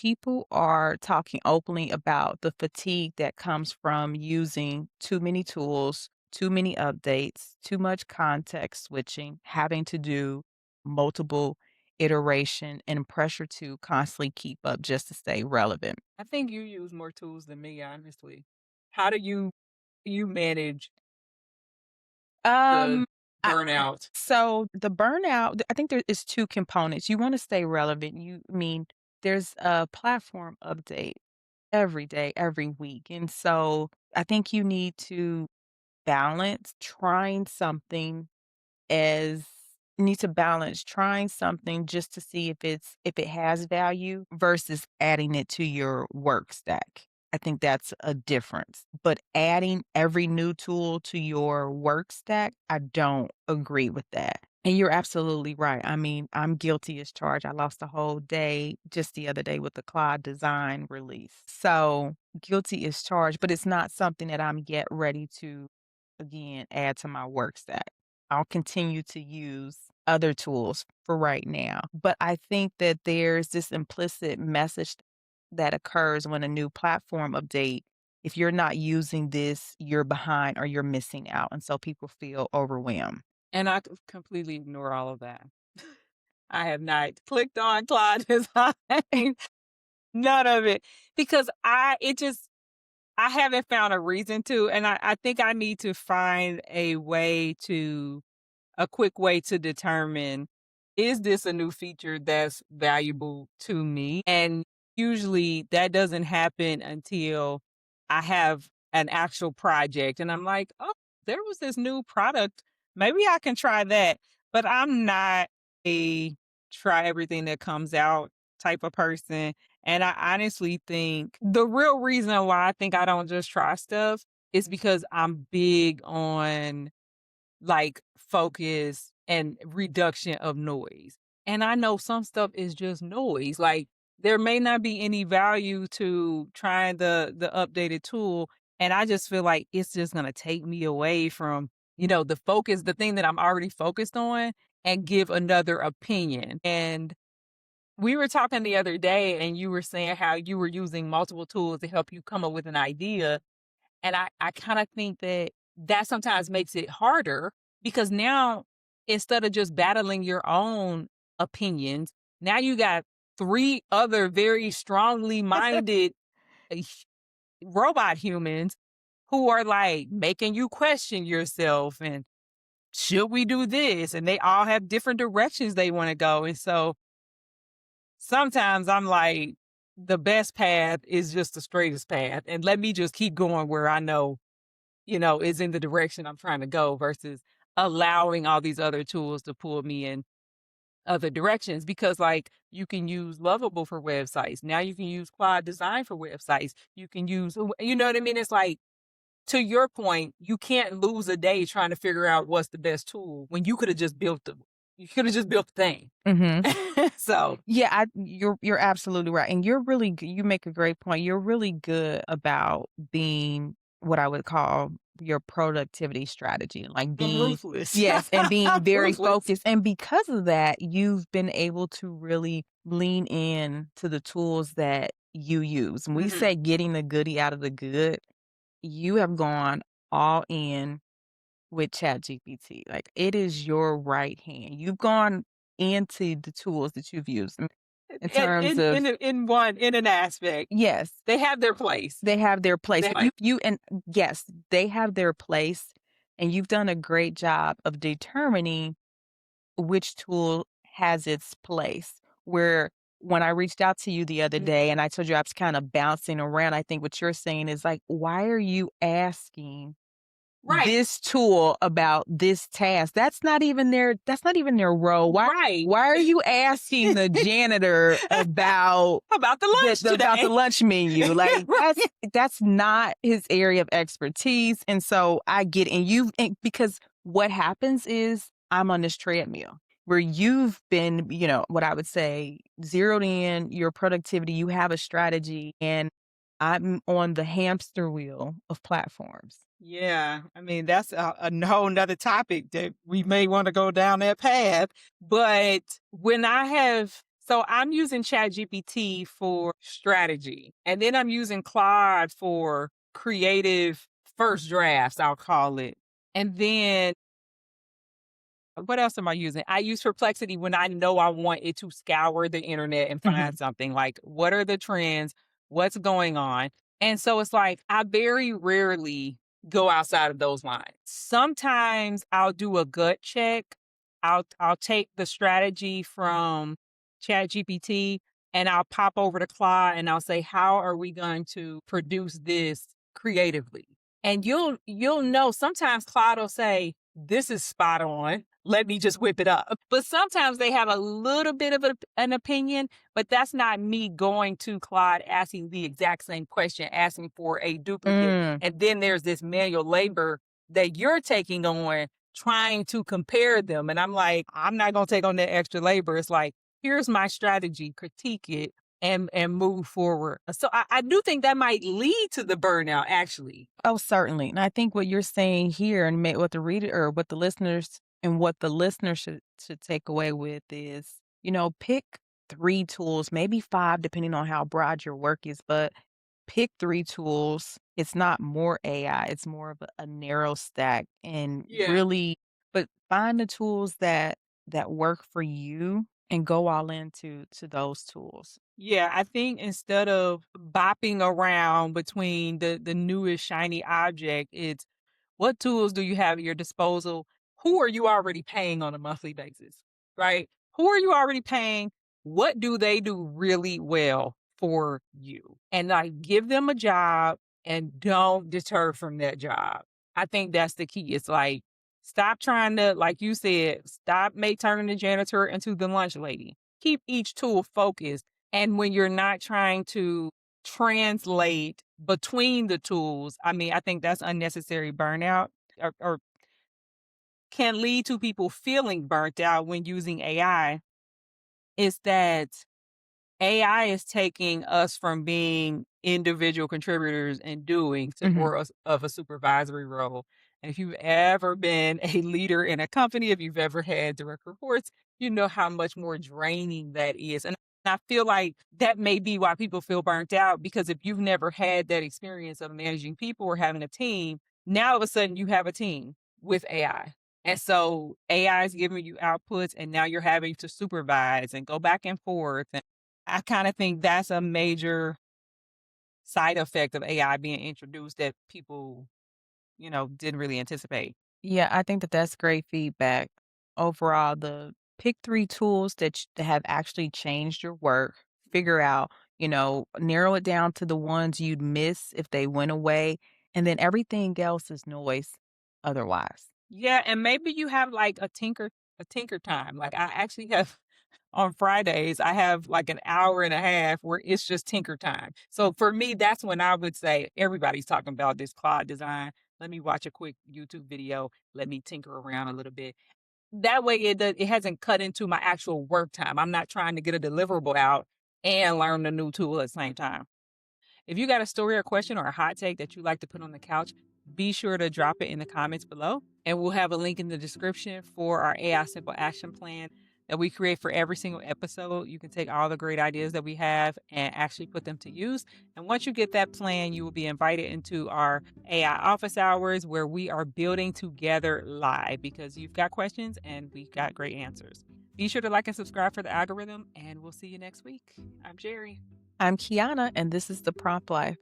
people are talking openly about the fatigue that comes from using too many tools, too many updates, too much context switching, having to do multiple iteration and pressure to constantly keep up just to stay relevant. I think you use more tools than me, honestly. How do you manage the Um, I burnout? so the burnout, I think there is 2 components. You wanna stay relevant. There's a platform update every day, every week, and so I think you need to balance trying something as you need to balance trying something just to see if it has value versus adding it to your work stack. I think that's a difference. But adding every new tool to your work stack, I don't agree with that. And you're absolutely right. I mean, I'm guilty as charged. I lost a whole day just the other day with the Claude design release. So guilty as charged, but it's not something that I'm yet ready to again add to my work stack. I'll continue to use other tools for right now. But I think that there's this implicit message that occurs when a new platform update. If you're not using this, you're behind or you're missing out. And so people feel overwhelmed. And I completely ignore all of that. I have not clicked on Claude Design, none of it, because I haven't found a reason to, and I think I need to find a quick way to determine, is this a new feature that's valuable to me? And usually that doesn't happen until I have an actual project and I'm like, oh, there was this new product. Maybe I can try that. But I'm not a try everything that comes out type of person. And I honestly think the real reason why I think I don't just try stuff is because I'm big on like focus and reduction of noise. And I know some stuff is just noise. Like there may not be any value to trying the updated tool. And I just feel like it's just gonna take me away from, the focus, the thing that I'm already focused on and give another opinion. And we were talking the other day and you were saying how you were using multiple tools to help you come up with an idea, and I kinda think that that sometimes makes it harder because now instead of just battling your own opinions, now you got 3 other very strongly minded uh, h robot humans who are, like, making you question yourself and, "Should we do this?" And they all have different directions they wanna go, and so sometimes I'm like, the best path is just the straightest path, and let me just keep going where I know is in the direction I'm trying to go versus allowing all these other tools to pull me in other directions because like you can use Lovable for websites. Now you can use Quad Design for websites. You can use you know what I mean? It's like to your point, you can't lose a day trying to figure out what's the best tool when you could have just built the thing. Mhm. So Yeah, you're absolutely right, and you make a great point. You're really good about being what I would call your productivity strategy, like I'm being ruthless. yes, and being very Ruthless. focused, and because of that, you've been able to really lean in to the tools that you use. When we Mhm. say getting the goodie out of the good, you have gone all in with ChatGPT. Like, it is your right hand. You've gone into the tools that you've used in terms of In an aspect, yes, they have their place. they have their place, They but like you and yes, they have their place, and you've done a great job of determining which tool has its place. Where when I reached out to you the other day and I told you I was kind of bouncing around, I think what you're saying is like, why are you asking right, this tool about this task? That's not even their role. right. Why are you asking the janitor about About the lunch the today. lunch menu? Like Right. that's not his area of expertise. And so I get because what happens is I'm on this treadmill where you've been, what I would say, zeroed in your productivity, you have a strategy, and I'm on the hamster wheel of platforms. Yeah, I mean, that's a whole nother topic that we may wanna go down that path, but when I have So I'm using ChatGPT for strategy, and then I'm using Claude for creative first drafts, I'll call it. And then what else am I using? I use Perplexity when I know I want it to scour the internet and find Mhm. something like what are the trends, what's going on. And so it's like I very rarely go outside of those lines. Sometimes I'll do a gut check. I'll take the strategy from ChatGPT and I'll pop over to Claude and I'll say, how are we going to produce this creatively? And you'll know sometimes Claude will say, this is spot on. Let me just whip it up. But sometimes they have a little bit of an opinion, but that's not me going to Claude asking the exact same question, asking for a duplicate. Mm. And then there's this manual labor that you're taking on trying to compare them. And I'm like, I'm not going to take on that extra labor. It's like, here's my strategy, critique it and move forward. So I do think that might lead to the burnout, actually. Oh, certainly. And I think what you're saying here and what the reader or what the listeners and what the listener should take away with is, pick 3 tools, maybe 5 depending on how broad your work is, but pick 3 tools. It's not more AI, it's more of a narrow stack and Yeah. really but find the tools that work for you and go all into to those tools. Yeah, I think instead of bopping around between the newest shiny object, it's what tools do you have at your disposal? Who are you already paying on a monthly basis? Right? Who are you already paying? What do they do really well for you? And like give them a job and don't deter from that job. I think that's the key. It's like stop trying to, like you said, stop make turning the janitor into the lunch lady. Keep each tool focused and when you're not trying to translate between the tools, I mean, I think that's unnecessary burnout or can lead to people feeling burnt out when using AI is that AI is taking us from being individual contributors and doing to Mhm. more of a supervisory role. And if you've ever been a leader in a company, if you've ever had direct reports, you know how much more draining that is. And I feel like that may be why people feel burnt out because if you've never had that experience of managing people or having a team, now all of a sudden you have a team with AI. And so AI is giving you outputs, and now you're having to supervise and go back and forth. I kinda think that's a major side effect of AI being introduced that people, didn't really anticipate. Yeah, I think that that's great feedback. Overall, the pick 3 tools that have actually changed your work, figure out, narrow it down to the ones you'd miss if they went away, and then everything else is noise otherwise. Yeah, and maybe you have, like, a tinker time. Like, I actually have on Fridays, I have, like, an hour and a half where it's just tinker time. So, for me, that's when I would say, "Everybody's talking about this cloud design. Let me watch a quick YouTube video. Let me tinker around a little bit." That way it hasn't cut into my actual work time. I'm not trying to get a deliverable out and learn a new tool at the same time. If you got a story or question or a hot take that you'd like to put on the couch, be sure to drop it in the comments below. And we'll have a link in the description for our AI Simple Action Plan that we create for every single episode. You can take all the great ideas that we have and actually put them to use. And once you get that plan, you will be invited into our AI office hours where we are building together live because you've got questions and we've got great answers. Be sure to like and subscribe for the algorithm, and we'll see you next week. I'm Jerry. I'm Kiana, and this is The Prompt Life.